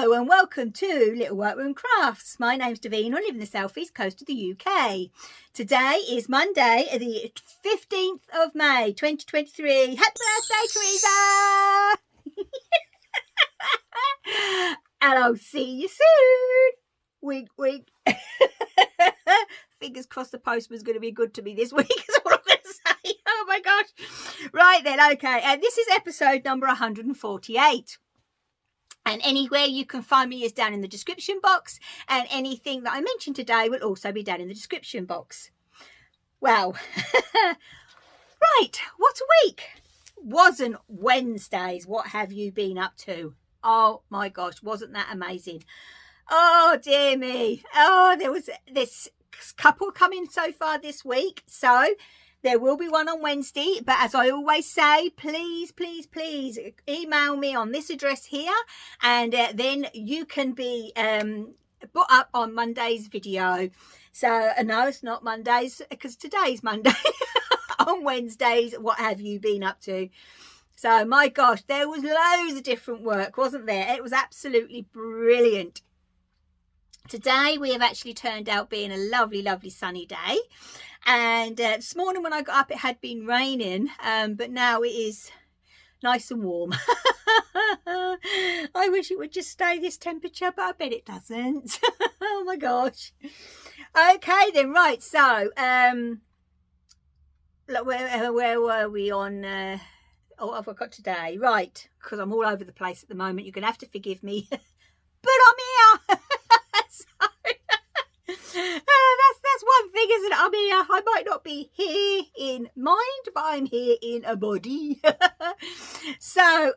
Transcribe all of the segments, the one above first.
Hello and welcome to Little Workroom Crafts. My name's Davina. I live in the southeast coast of the UK. Today is Monday, the 15th of May 2023. Happy birthday, Teresa! And I'll see you soon. Wink, wink. Fingers crossed the postman's going to be good to me this week. Is all I'm going to say. Oh my gosh. Right then, okay. And this is episode number 148. And anywhere you can find me is down in the description box. And anything that I mentioned today will also be down in the description box. Well, right. What a week. Wasn't Wednesdays. What have you been up to? Oh my gosh. Wasn't that amazing? Oh dear me. Oh, there was this couple coming so far this week. So there will be one on Wednesday, but as I always say, please, please, please email me on this address here, and then you can be put up on Monday's video. So, no, it's not Mondays, because today's Monday. On Wednesdays, what have you been up to? So, my gosh, there was loads of different work, wasn't there? It was absolutely brilliant. Today, we have actually turned out being a lovely, lovely sunny day. And this morning when I got up, it had been raining, but now it is nice and warm. I wish it would just stay this temperature, but I bet it doesn't. Oh my gosh. Okay then, right, so where were we on? Oh, I forgot today. Right, because I'm all over the place at the moment. You're going to have to forgive me. But I'm here. That's one thing, isn't it? I'm here. I might not be here in mind, but I'm here in a body. So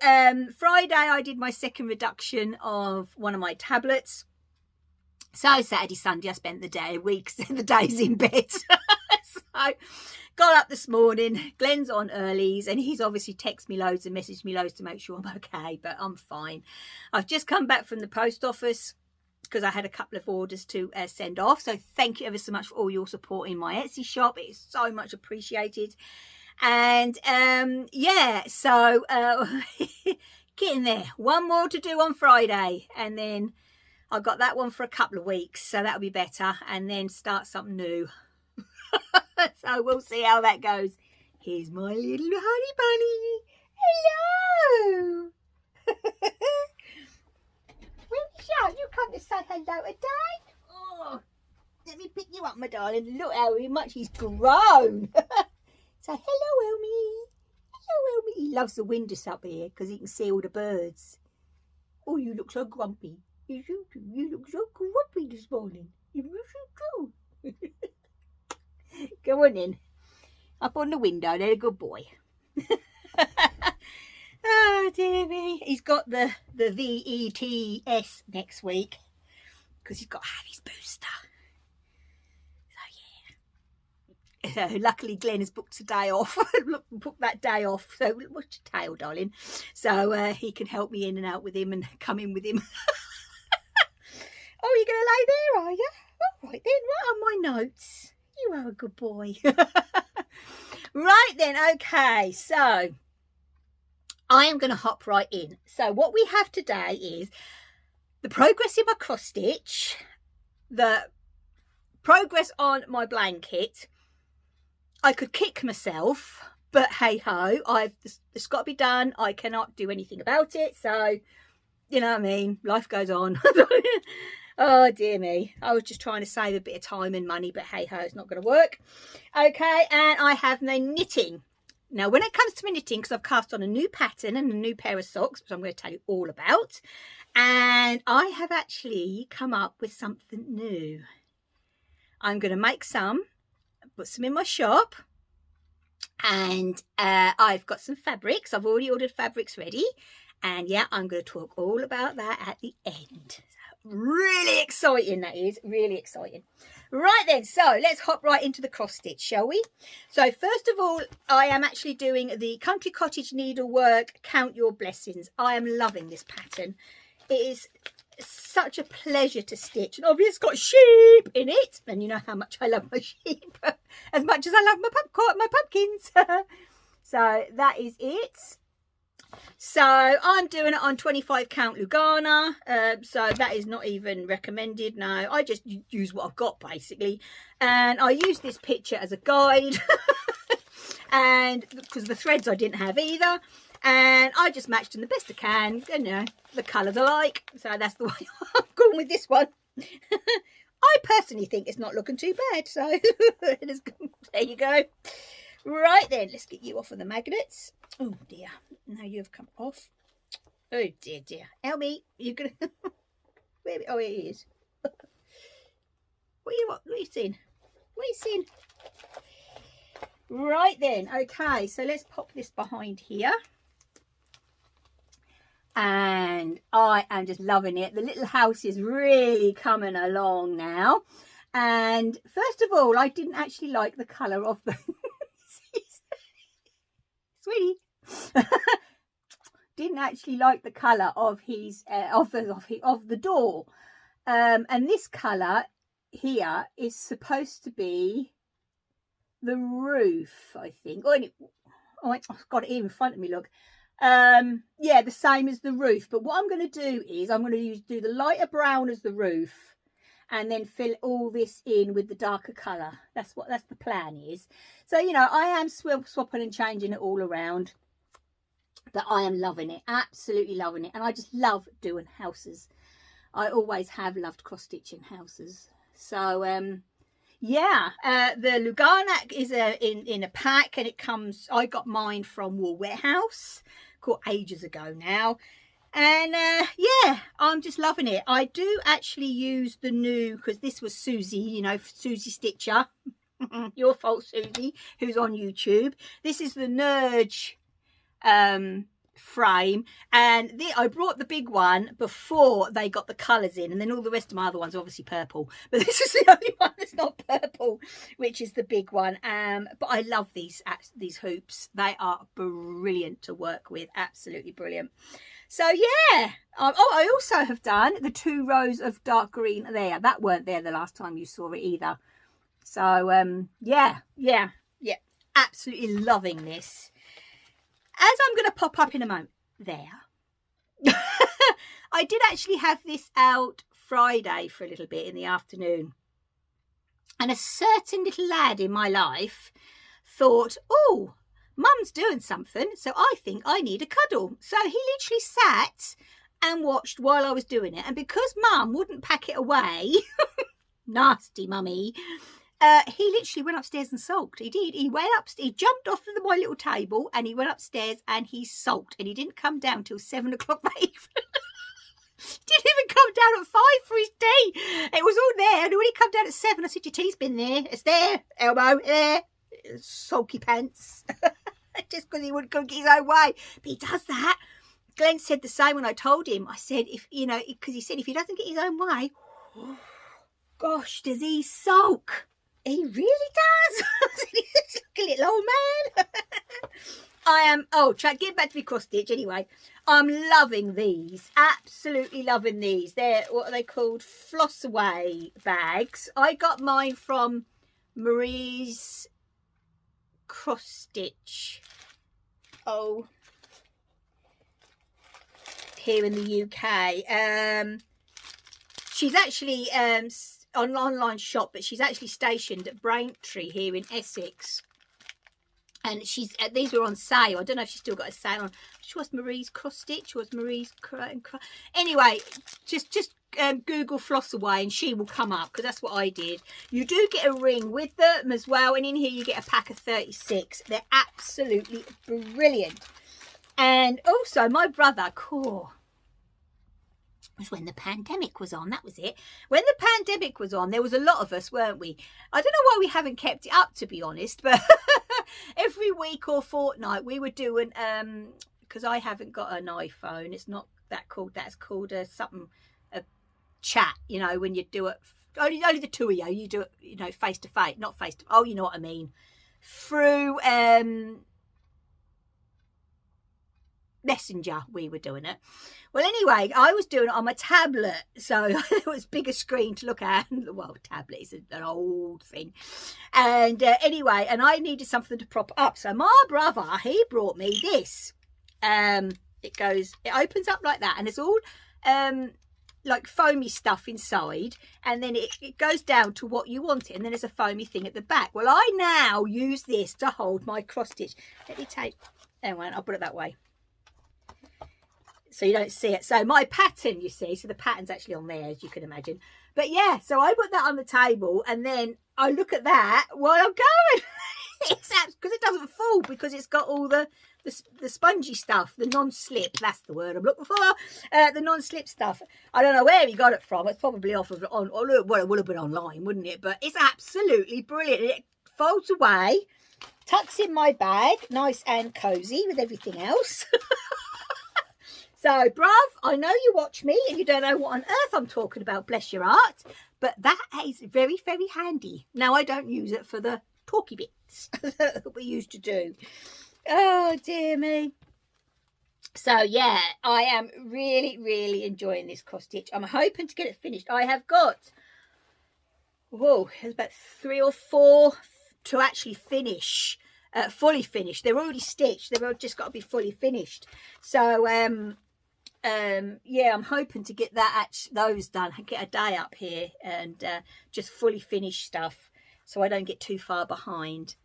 Friday I did my second reduction of one of my tablets. So Saturday, Sunday I spent the days in bed. So got up this morning. Glenn's on earlies and he's obviously texted me loads and messaged me loads to make sure I'm okay, but I'm fine. I've just come back from the post office because I had a couple of orders to send off. So thank you ever so much for all your support in my Etsy shop. It is so much appreciated. And yeah, so getting there. One more to do on Friday. And then I got that one for a couple of weeks. So that'll be better. And then start something new. So we'll see how that goes. Here's my little honey bunny. Hello. You come to say hello today. Oh, let me pick you up, my darling. Look how much he's grown. Say hello, Elmy. Hello, Elmy. He loves the windows up here because he can see all the birds. Oh, you look so grumpy. You look so grumpy this morning. You do. Go on in. Up on the window. They're a good boy. Oh dear me. He's got the VETS next week because he's got to have his booster. So yeah. Luckily Glenn has booked a day off. Booked that day off. So what's your tail, darling? So he can help me in and out with him and come in with him. Oh, you're going to lay there, are you? All right then. Right on my notes. You are a good boy. Right then. Okay. So I am going to hop right in. So what we have today is the progress in my cross stitch, the progress on my blanket. I could kick myself, but hey ho, it's got to be done. I cannot do anything about it. So, you know what I mean? Life goes on. Oh dear me. I was just trying to save a bit of time and money, but hey ho, it's not going to work. Okay, and I have my knitting. Now, when it comes to my knitting, because I've cast on a new pattern and a new pair of socks, which I'm going to tell you all about, and I have actually come up with something new. I'm going to make some, put some in my shop, and I've got some fabrics. I've already ordered fabrics ready, and yeah, I'm going to talk all about that at the end. Really exciting, that is. Really exciting. Right then, so let's hop right into the cross stitch, shall we? So first of all, I am actually doing the Country Cottage Needlework Count Your Blessings. I am loving this pattern. It is such a pleasure to stitch. And obviously it's got sheep in it. And you know how much I love my sheep. As much as I love my pumpkins. So that is it. So I'm doing it on 25 count Lugana, so that is not even recommended. No, I just use what I've got basically, and I use this picture as a guide and because the threads I didn't have either, and I just matched them the best I can, and you know, the colours alike, so that's the way I'm going with this one. I personally think it's not looking too bad, so there you go. Right then, let's get you off of the magnets. Oh dear, now you've come off. Oh dear, dear. Help me. You're gonna. Where? Oh, here he is. What are you seeing? What are you seeing? Right then, okay. So let's pop this behind here. And I am just loving it. The little house is really coming along now. And first of all, I didn't actually like the colour of the sweetie. Didn't actually like the colour of his of the door. And this colour here is supposed to be the roof, I think. Oh, I've got it here in front of me, look. Yeah, the same as the roof, but what I'm going to do is I'm going to do the lighter brown as the roof and then fill all this in with the darker colour. That's the plan is. So, you know, I am swapping and changing it all around, but I am loving it, absolutely loving it. And I just love doing houses. I always have loved cross stitching houses. So yeah, the Lugana is in a pack, and it comes, I got mine from Wool Warehouse, caught ages ago now, and yeah, I'm just loving it. I do actually use the new, because this was Susie, you know, Susie Stitcher, your fault Susie, who's on YouTube. This is the Nurge frame, and I brought the big one before they got the colours in, and then all the rest of my other ones are obviously purple, but this is the only one that's not purple, which is the big one. But I love these hoops. They are brilliant to work with, absolutely brilliant. So yeah, oh, I also have done the 2 rows of dark green there. That weren't there the last time you saw it either. So yeah, absolutely loving this. As I'm going to pop up in a moment, there. I did actually have this out Friday for a little bit in the afternoon. And a certain little lad in my life thought, oh, Mum's doing something, so I think I need a cuddle. So he literally sat and watched while I was doing it. And because Mum wouldn't pack it away, nasty mummy, he literally went upstairs and sulked. He did. He went up. He jumped off of my little table and he went upstairs and he sulked. And he didn't come down till 7 o'clock that evening. Didn't even come down at 5 for his tea. It was all there. And when he come down at 7, I said, your tea's been there. It's there. Elbow there. Sulky pants. Just because he wouldn't go get his own way. But he does that. Glenn said the same when I told him. I said, if you know, because he said if he doesn't get his own way, oh, gosh, does he sulk? He really does. He's like a little old man. I am, getting back to my cross stitch anyway. I'm loving these, absolutely loving these. They're, what are they called? Floss away bags. I got mine from Marie's cross stitch. Oh, here in the UK. She's actually an online shop, but she's actually stationed at Braintree here in Essex. And she's these were on sale. I don't know if she's still got a sale on. She was Marie's cross stitch. Was Marie's anyway? Just Google floss away and she will come up, because that's what I did. You do get a ring with them as well, and in here you get a pack of 36. They're absolutely brilliant. And also my brother, cool. Was when the pandemic was on. That was it. When the pandemic was on, there was a lot of us, weren't we? I don't know why we haven't kept it up, to be honest, but every week or fortnight we were doing, because I haven't got an iPhone. It's not that called. That's called a chat. You know, when you do it, only the two of you. You do it, you know, face to face, not face to. Oh, you know what I mean. Through Messenger, we were doing it. Well, anyway, I was doing it on my tablet, so it was bigger screen to look at. Well, tablet is an old thing. And anyway, and I needed something to prop up. So my brother, he brought me this it opens up like that, and it's all like foamy stuff inside, and then it goes down to what you want it, and then there's a foamy thing at the back. Well, I now use this to hold my cross stitch. Let me take, hang on, I'll put it that way so you don't see it. So my pattern, you see, so the pattern's actually on there, as you can imagine. But yeah, so I put that on the table, and then I look at that while I'm going. It's because it doesn't fall, because it's got all the spongy stuff, the non-slip, that's the word I'm looking for, the non-slip stuff. I don't know where he got it from. It's probably off of well, it would have been online, wouldn't it? But it's absolutely brilliant. It folds away, tucks in my bag, nice and cozy with everything else. So, bruv, I know you watch me and you don't know what on earth I'm talking about, bless your heart, but that is very, very handy. Now, I don't use it for the talky bits that we used to do. Oh, dear me. So, yeah, I am really, really enjoying this cross stitch. I'm hoping to get it finished. I have got, whoa, there's about 3 or 4 to actually finish, fully finished. They're already stitched. They've just got to be fully finished. So, yeah, I'm hoping to get those done, get a day up here and just fully finish stuff so I don't get too far behind.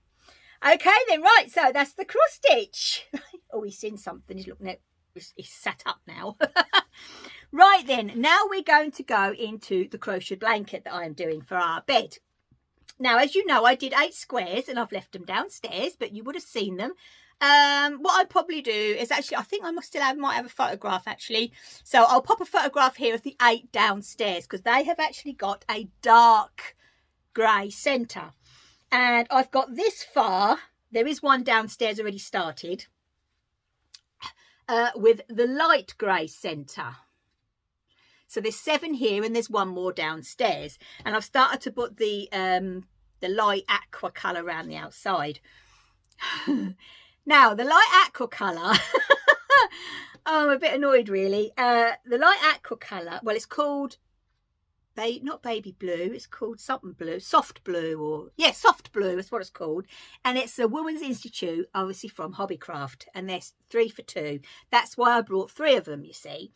Okay then, right, so that's the cross stitch. Oh, he's seen something, he's looking at, he's sat up now. Right then, now we're going to go into the crochet blanket that I am doing for our bed. Now, as you know, I did 8 squares and I've left them downstairs, but you would have seen them. What I'd probably do is actually, I think I might have a photograph actually. So I'll pop a photograph here of the 8 downstairs, because they have actually got a dark grey centre. And I've got this far, there is one downstairs already started, with the light grey centre. So there's 7 here and there's 1 more downstairs. And I've started to put the light aqua colour around the outside. Now, the light aqua colour, oh, I'm a bit annoyed really. The light aqua colour, well, it's called, not baby blue, it's called something blue, soft blue, or, yeah, soft blue, that's what it's called. And it's a Women's Institute, obviously from Hobbycraft, and there's 3 for 2. That's why I brought 3 of them, you see.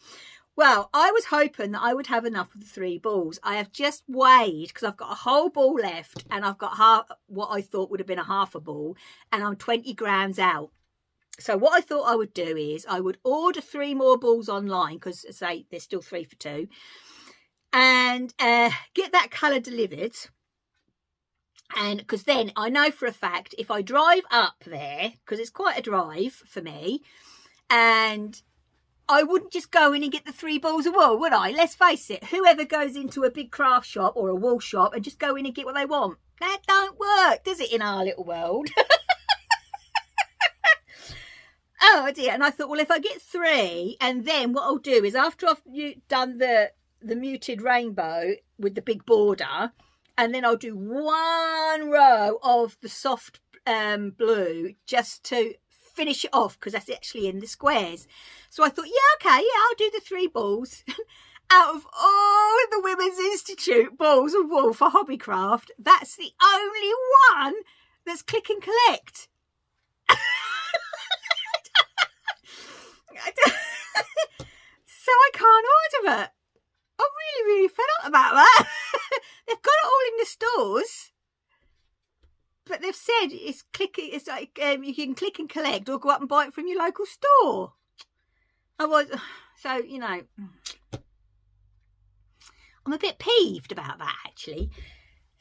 Well, I was hoping that I would have enough of the 3 balls. I have just weighed, because I've got a whole ball left, and I've got half what I thought would have been a half a ball, and I'm 20 grams out. So what I thought I would do is I would order 3 more balls online, because, say, there's still 3 for 2, and get that colour delivered. And because then I know for a fact, if I drive up there, because it's quite a drive for me, and I wouldn't just go in and get the 3 balls of wool, would I? Let's face it, whoever goes into a big craft shop or a wool shop and just go in and get what they want, that don't work, does it, in our little world? Oh dear. And I thought, well, if I get 3, and then what I'll do is after I've done the muted rainbow with the big border, and then I'll do 1 row of the soft blue just to finish it off, because that's actually in the squares. So I thought, yeah, okay, yeah, I'll do the 3 balls. Out of all the Women's Institute balls of wool for Hobbycraft, that's the only one that's click and collect. So I can't order it. I'm really, really fed up about that. They've got it all in the stores, but they've said it's like you can click and collect or go up and buy it from your local store. So, you know, I'm a bit peeved about that actually.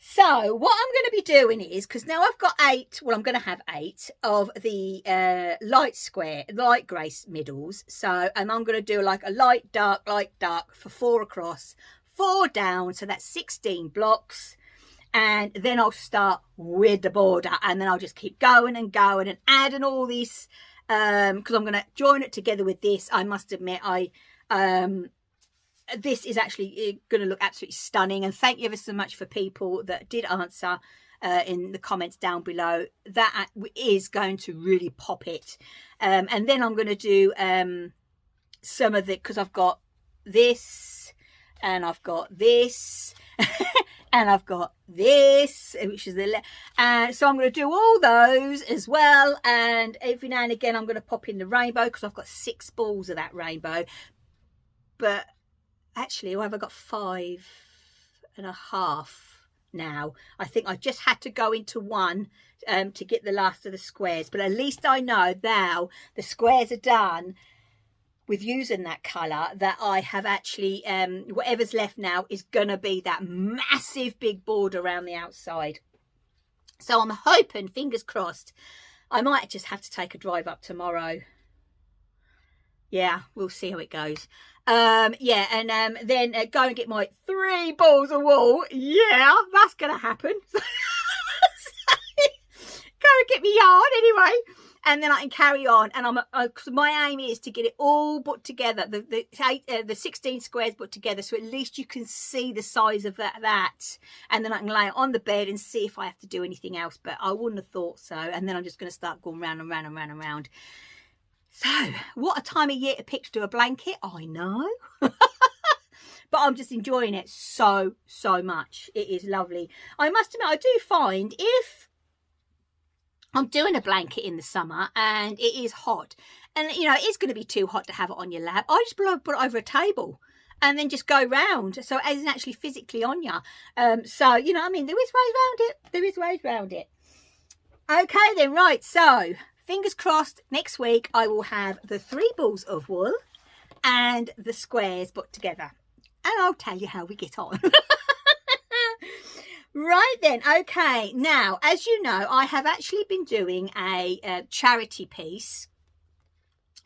So what I'm going to be doing is, because now I've got 8, well, I'm going to have 8 of the light grey middles. So, and I'm going to do like a light, dark for 4 across, 4 down. So that's 16 blocks. And then I'll start with the border, and then I'll just keep going and going and adding all this, because I'm going to join it together with this. I must admit, this is actually going to look absolutely stunning. And thank you ever so much for people that did answer in the comments down below. That is going to really pop it. And then I'm going to do some of the, because I've got this and I've got this. and I've got this, which is the so I'm going to do all those as well, and every now and again I'm going to pop in the rainbow because I've got 6 balls of that rainbow. But actually, I've got 5.5 now. I think I just had to go into one to get the last of the squares, but at least I know now the squares are done with using that colour, that I have actually whatever's left now is gonna be that massive big border around the outside. So I'm hoping, fingers crossed, I might just have to take a drive up tomorrow. Yeah, we'll see how it goes. Yeah, and then go and get my 3 balls of wool. Yeah, that's gonna happen. So, go and get me yarn anyway, and then I can carry on. And my aim is to get it all put together, the 16 squares put together, so at least you can see the size of that, and then I can lay it on the bed and see if I have to do anything else. But I wouldn't have thought so. And then I'm just going to start going round and round and round and round. So what a time of year to pick to do a blanket, I know. But I'm just enjoying it so much. It is lovely. I must admit, I do find if I'm doing a blanket in the summer and it is hot, and you know it's going to be too hot to have it on your lap, I just put it over a table and then just go round, so it isn't actually physically on you. So you know what I mean, there is ways around it. There is ways around it. Okay then, right, so fingers crossed next week I will have the 3 balls of wool and the squares put together, and I'll tell you how we get on. Right then, okay, now as you know, I have actually been doing a charity piece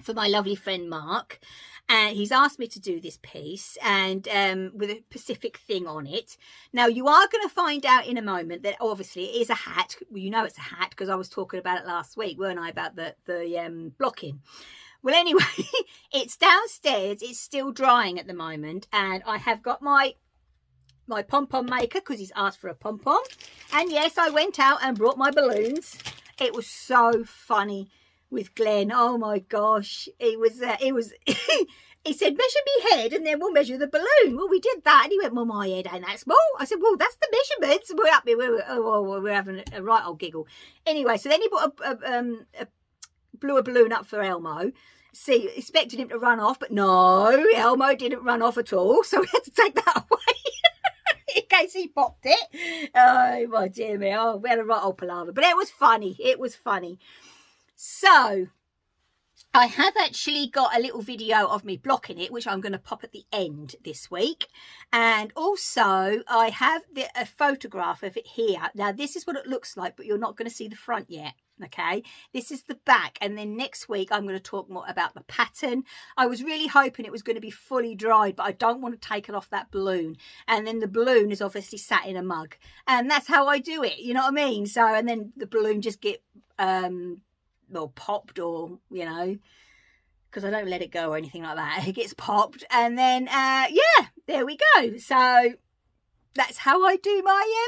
for my lovely friend Mark, and he's asked me to do this piece, and with a specific thing on it. Now you are going to find out in a moment that obviously it is a hat. Well, you know it's a hat because I was talking about it last week, weren't I, about the blocking. Well anyway, it's downstairs, it's still drying at the moment, and I have got my pom-pom maker because he's asked for a pom-pom, and yes, I went out and brought my balloons. It was so funny with Glenn. Oh my gosh, it was he said measure me head and then we'll measure the balloon. Well, we did that, and he went, well, my head ain't that small. I said, well, that's the measurements. We're up here, we're having a right old giggle. Anyway, so then he blew a balloon up for Elmo. See, expected him to run off, but no, Elmo didn't run off at all, so we had to take that away in case he popped it. Oh my dear me, oh, we had a right old palaver, but it was funny. It was funny. So I have actually got a little video of me blocking it, which I'm going to pop at the end this week, and also I have a photograph of it here. Now this is what it looks like, but you're not going to see the front yet. Okay, this is the back, and then next week I'm going to talk more about the pattern. I was really hoping it was going to be fully dried, but I don't want to take it off that balloon, and then the balloon is obviously sat in a mug, and that's how I do it, you know what I mean? So, and then the balloon just get well, popped, or you know, because I don't let it go or anything like that, it gets popped, and then yeah, there we go. So that's how I do my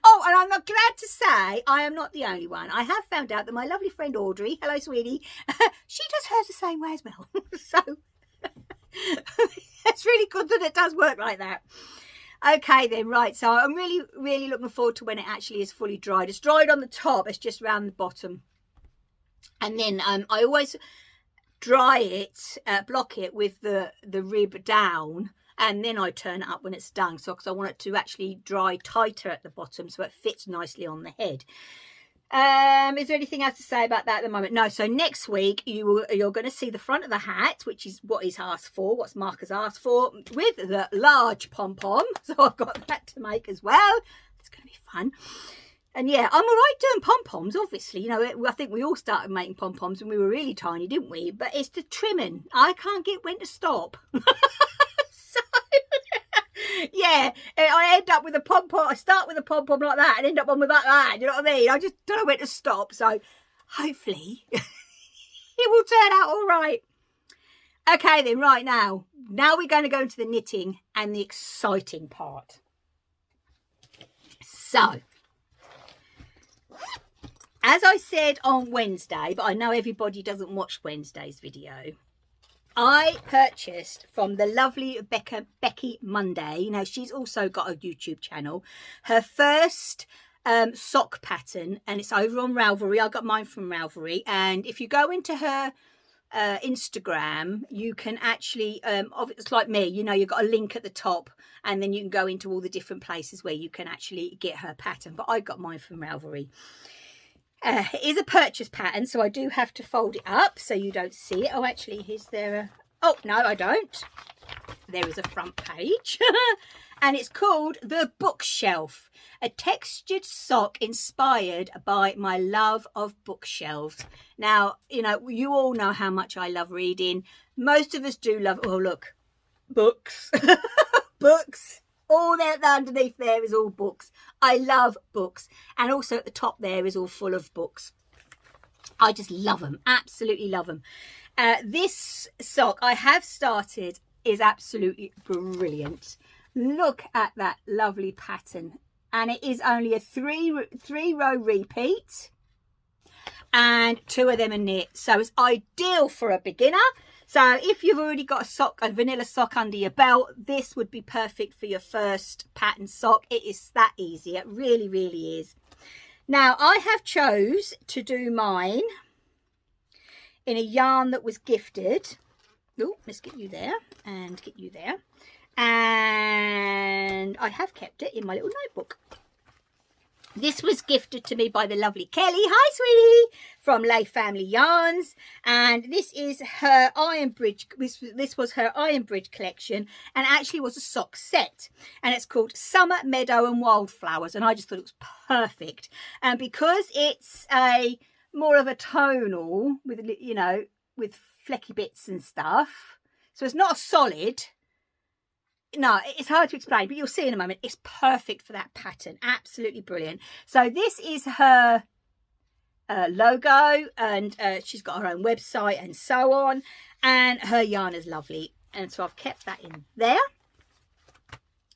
Oh, and I'm not glad to say I am not the only one. I have found out that my lovely friend Audrey, hello sweetie, she does hers the same way as well. So it's really good that it does work like that. Okay then, right, so I'm really looking forward to when it actually is fully dried. It's dried on the top, it's just round the bottom. And then I always dry it, block it with the rib down, and then I turn it up when it's done, so because I want it to actually dry tighter at the bottom so it fits nicely on the head. Is there anything else to say about that at the moment? No. So next week you're going to see the front of the hat, which is what he's asked for, what Mark has asked for, with the large pom-pom. So I've got that to make as well. It's going to be fun. And yeah, I'm all right doing pom-poms, obviously. You know, I think we all started making pom-poms when we were really tiny, didn't we? But it's the trimming. I can't get when to stop. Yeah, I end up with a pom-pom. I start with a pom-pom like that and end up on with that. You know what I mean? I just don't know where to stop. So hopefully it will turn out all right. Okay then, right now we're going to go into the knitting and the exciting part. So, as I said on Wednesday, but I know everybody doesn't watch Wednesday's video. I purchased from the lovely Becky Mundy. You know, she's also got a YouTube channel. Her first sock pattern, and it's over on Ravelry. I got mine from Ravelry, and if you go into her Instagram, you can actually it's like me, you know, you've got a link at the top, and then you can go into all the different places where you can actually get her pattern. But I got mine from Ravelry. It is a purchase pattern, so I do have to fold it up so you don't see it. Oh, actually, is there a... Oh, no, I don't. There is a front page. And it's called The Bookshelf, a textured sock inspired by my love of bookshelves. Now, you know, you all know how much I love reading. Most of us do love... Oh, look. Books. Books. All that underneath there is all books. I love books. And also at the top there is all full of books. I just love them. Absolutely love them. This sock I have started is absolutely brilliant. Look at that lovely pattern. And it is only a three row repeat. And 2 of them are knit. So it's ideal for a beginner. So if you've already got a sock, a vanilla sock under your belt, this would be perfect for your first pattern sock. It is that easy. It really, really is. Now, I have chose to do mine in a yarn that was gifted. Oh, let's get you there and get you there. And I have kept it in my little notebook. This was gifted to me by the lovely Kelly. Hi, sweetie, from Lay Family Yarns. And this is her Iron Bridge. This was her Iron Bridge collection, and actually was a sock set. And it's called Summer, Meadow and Wildflowers. And I just thought it was perfect. And because it's a more of a tonal with, you know, with flecky bits and stuff. So it's not a solid. No, it's hard to explain, but you'll see in a moment. It's perfect for that pattern. Absolutely brilliant. So this is her logo, and she's got her own website and so on. And her yarn is lovely. And so I've kept that in there.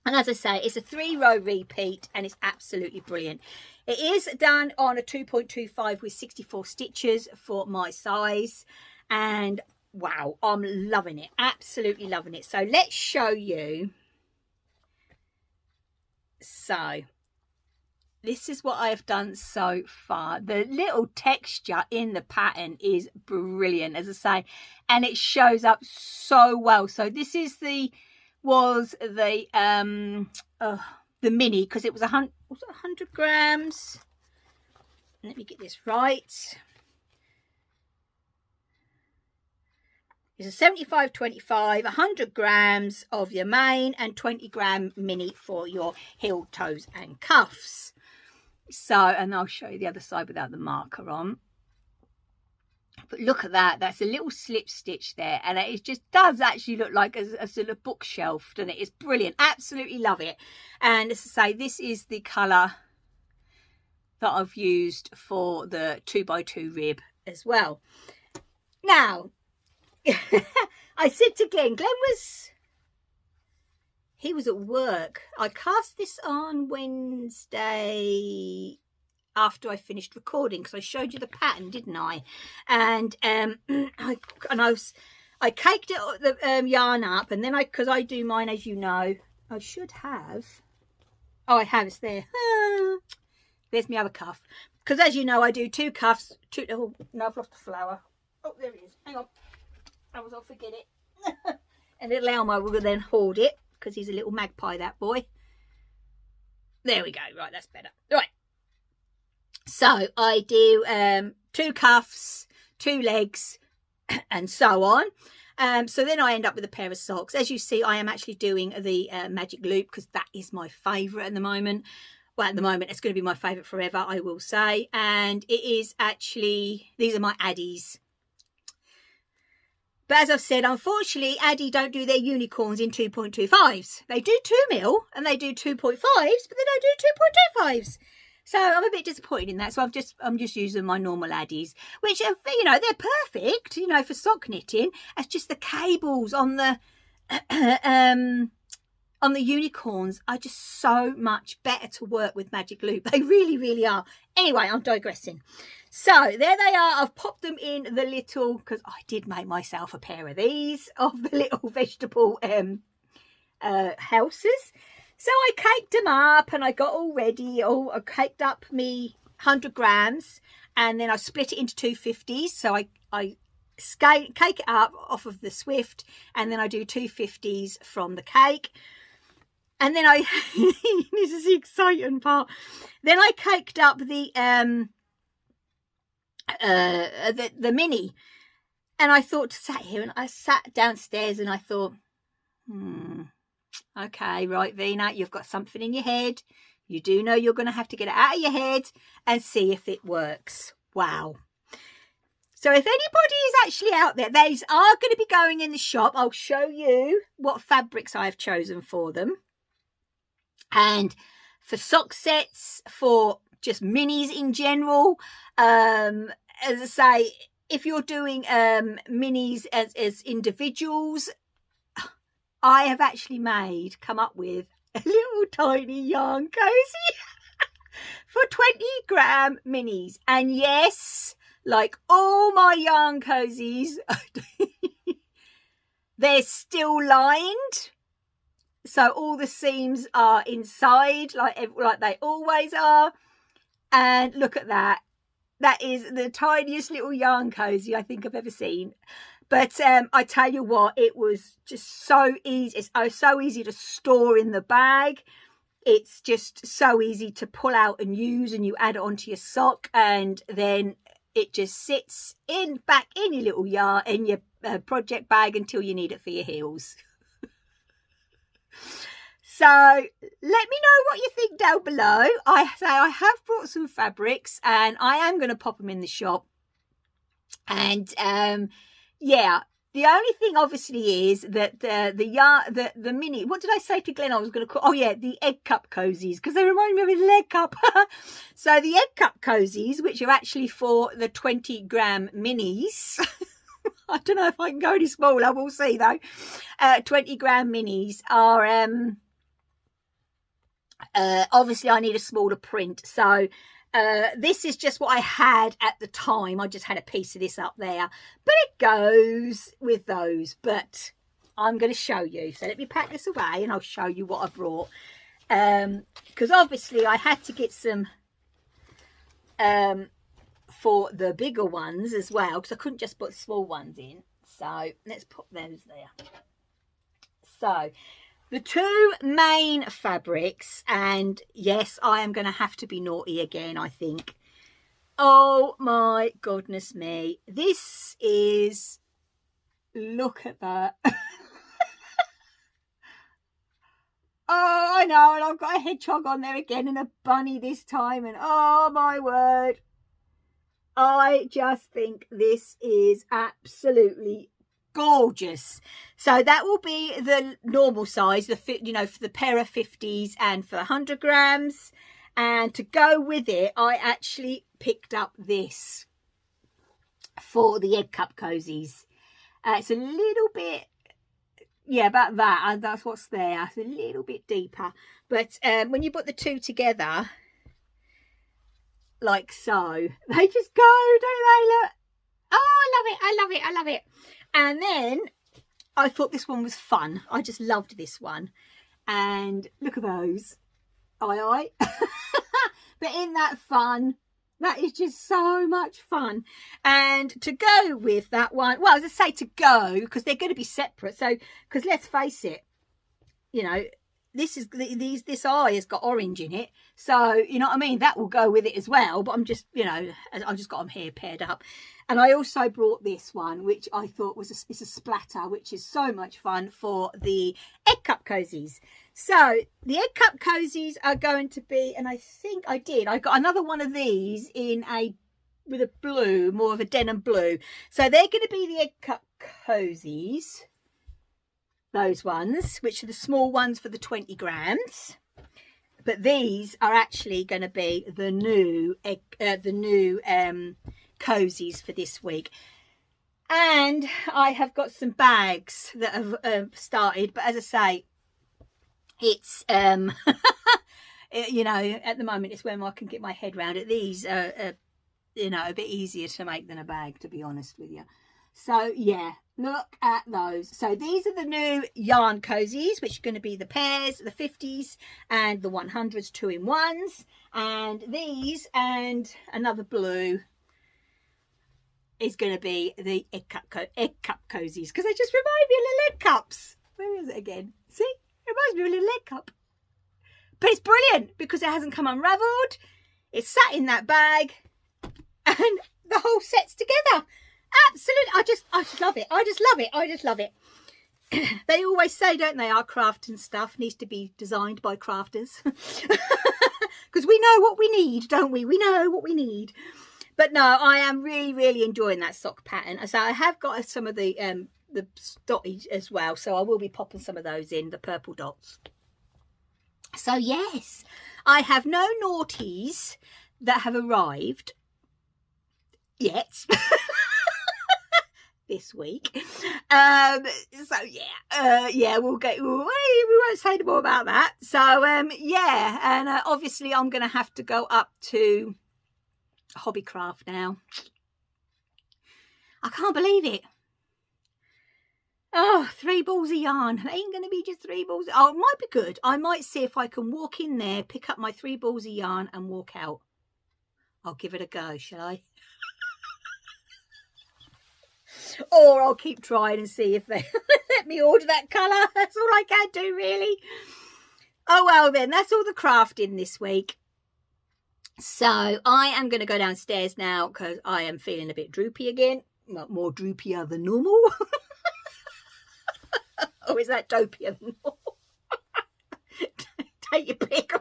And as I say, it's a 3 row repeat, and it's absolutely brilliant. It is done on a 2.25 with 64 stitches for my size. And wow, I'm loving it. Absolutely loving it. So let's show you. So this is what I have done so far. The little texture in the pattern is brilliant, as I say, and it shows up so well. So this is the mini, because it was 100 grams. Let me get this right. It's a 75-25, 100 grams of your main and 20 gram mini for your heel, toes and cuffs. So, and I'll show you the other side without the marker on. But look at that. That's a little slip stitch there. And it just does actually look like a sort of bookshelf. And it is brilliant. Absolutely love it. And as I say, this is the colour that I've used for the 2x2 rib as well. Now, I said to Glenn he was at work. I cast this on Wednesday after I finished recording, because I showed you the pattern, didn't I? And I caked it the yarn up, and then because I do mine, as you know, I should have. Oh, I have. It's there. There's my other cuff, because as you know, I do 2 cuffs. Oh no, I've lost the flower. Oh, there it is. Hang on. Otherwise I'll forget it. And little Elmo will then hoard it, because he's a little magpie, that boy. There we go. Right, that's better. Right. So I do 2 cuffs, 2 legs, and so on. So then I end up with a pair of socks. As you see, I am actually doing the magic loop, because that is my favourite at the moment. Well, at the moment, it's going to be my favourite forever, I will say. And it is actually, these are my Addies. But as I've said, unfortunately, Addy don't do their unicorns in 2.25s. They do 2 mil and they do 2.5s, but they don't do 2.25s. So I'm a bit disappointed in that. So I'm just using my normal Addies, which are, you know, they're perfect, you know, for sock knitting. It's just the cables on the on the unicorns are just so much better to work with magic loop. They really, really are. Anyway, I'm digressing. So there they are. I've popped them in the little, because I did make myself a pair of these, of the little vegetable houses. So I caked them up and I got all ready. I caked up me 100 grams and then I split it into 250s. So I cake it up off of the Swift and then I do 250s from the cake. And then this is the exciting part. Then I caked up the mini. And I thought, sat here and I sat downstairs and I thought, okay, right, Vina, you've got something in your head. You do know you're going to have to get it out of your head and see if it works. Wow. So if anybody is actually out there, these are going to be going in the shop. I'll show you what fabrics I've chosen for them. And for sock sets, for just minis in general, as I say, if you're doing minis as individuals, I have actually come up with a little tiny yarn cozy for 20 gram minis. And yes, like all my yarn cozies, they're still lined. So all the seams are inside like they always are. And look at that. That is the tiniest little yarn cozy I think I've ever seen. But I tell you what, it was just so easy. It's so easy to store in the bag. It's just so easy to pull out and use, and you add it onto your sock, and then it just sits back in your little yarn, in your project bag until you need it for your heels. So let me know what you think down below. I have brought some fabrics, and I am going to pop them in the shop. And yeah, the only thing obviously is that the mini, what did I say to Glenn I was going to call? Oh yeah, the egg cup cozies, because they remind me of his egg cup. So the egg cup cozies, which are actually for the 20 gram minis. I don't know if I can go any smaller, we'll see though. 20 gram minis are, obviously I need a smaller print. So this is just what I had at the time. I just had a piece of this up there, but it goes with those. But I'm going to show you. So let me pack this away and I'll show you what I brought. Because obviously I had to get some for the bigger ones as well, because I couldn't just put small ones in. So let's put those there. So the two main fabrics, and yes, I am going to have to be naughty again, I think. Oh my goodness me. This is, look at that. Oh, I know, and I've got a hedgehog on there again and a bunny this time, and oh my word. I just think this is absolutely gorgeous. So that will be the normal size, for the pair of 50s and for 100 grams. And to go with it, I actually picked up this for the egg cup cozies. It's a little bit, yeah, about that, and that's what's there. It's a little bit deeper, but when you put the two together like so, they just go, don't they? Look, oh, I love it. And then I thought this one was fun. I just loved this one. And look at those. Aye. But isn't that fun? That is just so much fun. And to go with that one, well, as I say, to go, because they're going to be separate. So, because let's face it, this eye has got orange in it, so you know what I mean, that will go with it as well. But I'm just, I just got them here paired up. And I also brought this one, which I thought was it's a splatter, which is so much fun for the egg cup cozies. So the egg cup cozies are going to be, and I think I got another one of these with a blue, more of a denim blue. So they're going to be the egg cup cozies. Those ones, which are the small ones for the 20 grams, but these are actually going to be the new cozies for this week. And I have got some bags that have started, but as I say, it's you know, at the moment it's when I can get my head around it. These are you know, a bit easier to make than a bag, to be honest with you. So yeah, look at those. So these are the new yarn cozies, which are going to be the pairs, the 50s and the 100s 2-in-1s, and these and another blue is going to be the egg cup cozies, because they just remind me of little egg cups. Where is it again? See, it reminds me of a little egg cup. But it's brilliant because it hasn't come unravelled. It's sat in that bag and the whole set's together. Absolutely. I just love it. I just love it. I just love it. They always say, don't they, our craft and stuff needs to be designed by crafters. Because we know what we need, don't we? We know what we need. But no, I am really, really enjoying that sock pattern. So I have got some of the dottage as well. So I will be popping some of those in, the purple dots. So yes, I have no naughties that have arrived yet this week. So yeah, we won't say more about that. So yeah, and obviously I'm going to have to go up to Hobbycraft now. I can't believe it. Oh, 3 balls of yarn. It ain't going to be just 3 balls. Oh, it might be good. I might see if I can walk in there, pick up my 3 balls of yarn and walk out. I'll give it a go, shall I? Or I'll keep trying and see if they let me order that colour. That's all I can do, really. Oh, well then, that's all the crafting this week. So I am going to go downstairs now because I am feeling a bit droopy again. Well, more droopier than normal. Or is that dopier than normal? Take your pick.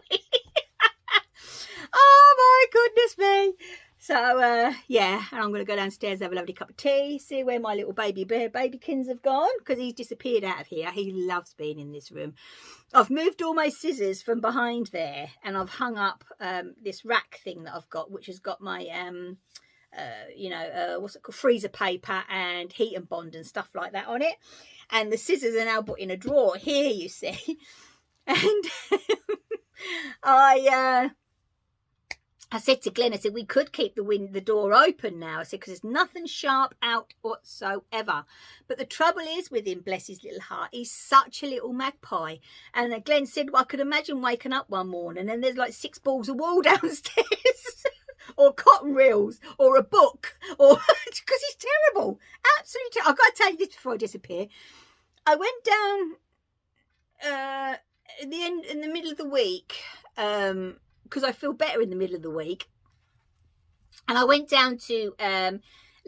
Oh my goodness me. So yeah, and I'm going to go downstairs, have a lovely cup of tea, see where my little babykins have gone, because he's disappeared out of here. He loves being in this room. I've moved all my scissors from behind there, and I've hung up this rack thing that I've got, which has got my you know, what's it called, freezer paper and heat and bond and stuff like that on it. And the scissors are now put in a drawer here, you see. And I said to Glenn, I said, we could keep the door open now. I said, because there's nothing sharp out whatsoever. But the trouble is with him, bless his little heart, he's such a little magpie. And Glenn said, well, I could imagine waking up one morning and there's like 6 balls of wool downstairs. Or cotton reels, or a book, or because he's terrible, absolutely terrible. I've got to tell you this before I disappear. I went down in the middle of the week because I feel better in the middle of the week, and I went down to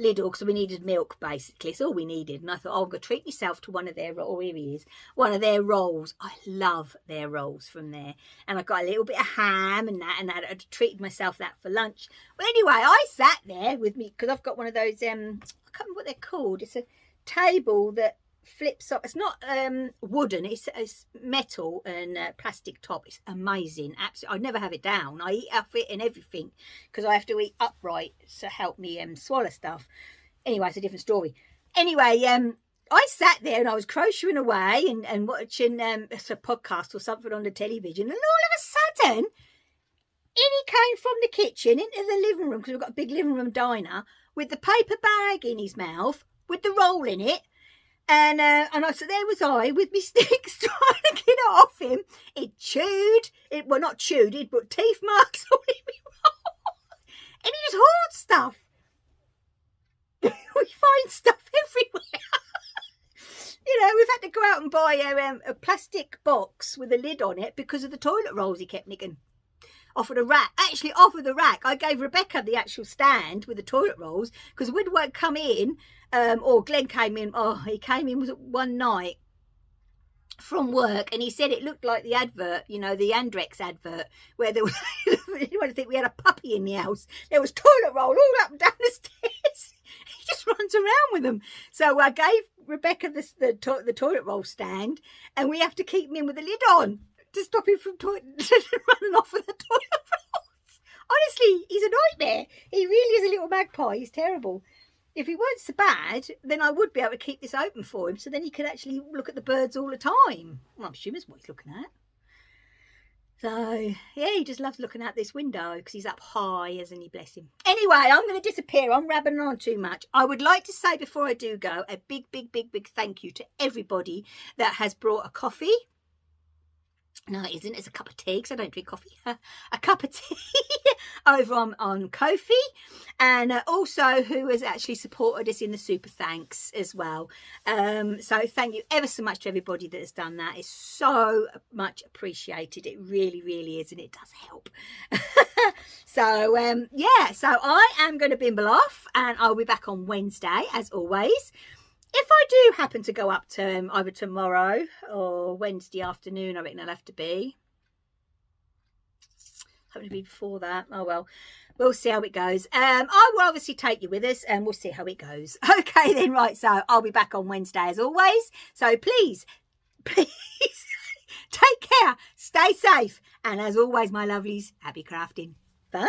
Lidl because we needed milk, basically. It's all we needed. And I thought, oh, I'm going to treat myself to one of their, oh, here he is, one of their rolls. I love their rolls from there. And I got a little bit of ham and that, I treated myself that for lunch. Well, anyway, I sat there with me, because I've got one of those, I can't remember what they're called. It's a table that flips up. It's not wooden, it's metal and plastic top. It's amazing. Absolutely, I'd never have it down. I eat off it and everything because I have to eat upright to help me swallow stuff. Anyway, it's a different story. Anyway, I sat there and I was crocheting away and watching it's a podcast or something on the television, and all of a sudden in he came from the kitchen into the living room, because we've got a big living room diner, with the paper bag in his mouth with the roll in it. And I said, there was I with my sticks trying to get it off him. It chewed. Well, not chewed. He'd put teeth marks all in me roll. And he just hoards stuff. We find stuff everywhere. You know, we've had to go out and buy a plastic box with a lid on it because of the toilet rolls he kept nicking off of the rack. Actually, off of the rack. I gave Rebecca the actual stand with the toilet rolls because we'd won't come in. Or Glenn came in. Oh, he came in one night from work, and he said it looked like the advert, you know, the Andrex advert, where there was, you want to think we had a puppy in the house. There was toilet roll all up and down the stairs. He just runs around with them. So I gave Rebecca the toilet roll stand, and we have to keep him in with the lid on to stop him from running off with the toilet rolls. Honestly, he's a nightmare. He really is a little magpie. He's terrible. If he weren't so bad, then I would be able to keep this open for him, so then he could actually look at the birds all the time. Well, I'm assuming that's what he's looking at. So, yeah, he just loves looking out this window because he's up high, isn't he? Bless him. Anyway, I'm going to disappear. I'm rabbiting on too much. I would like to say before I do go, a big thank you to everybody that has brought a coffee. No, it isn't. It's a cup of tea because I don't drink coffee. A cup of tea over on Ko-fi, and also who has actually supported us in the super thanks as well. So thank you ever so much to everybody that has done that. It's so much appreciated. It really, really is, and it does help. So yeah, so I am going to bimble off, and I'll be back on Wednesday as always. If I do happen to go up to either tomorrow or Wednesday afternoon, I reckon I'll have to be. Hoping to be before that. Oh, well, we'll see how it goes. I will obviously take you with us and we'll see how it goes. Okay, then, right. So I'll be back on Wednesday as always. So please take care. Stay safe. And as always, my lovelies, happy crafting. Bye.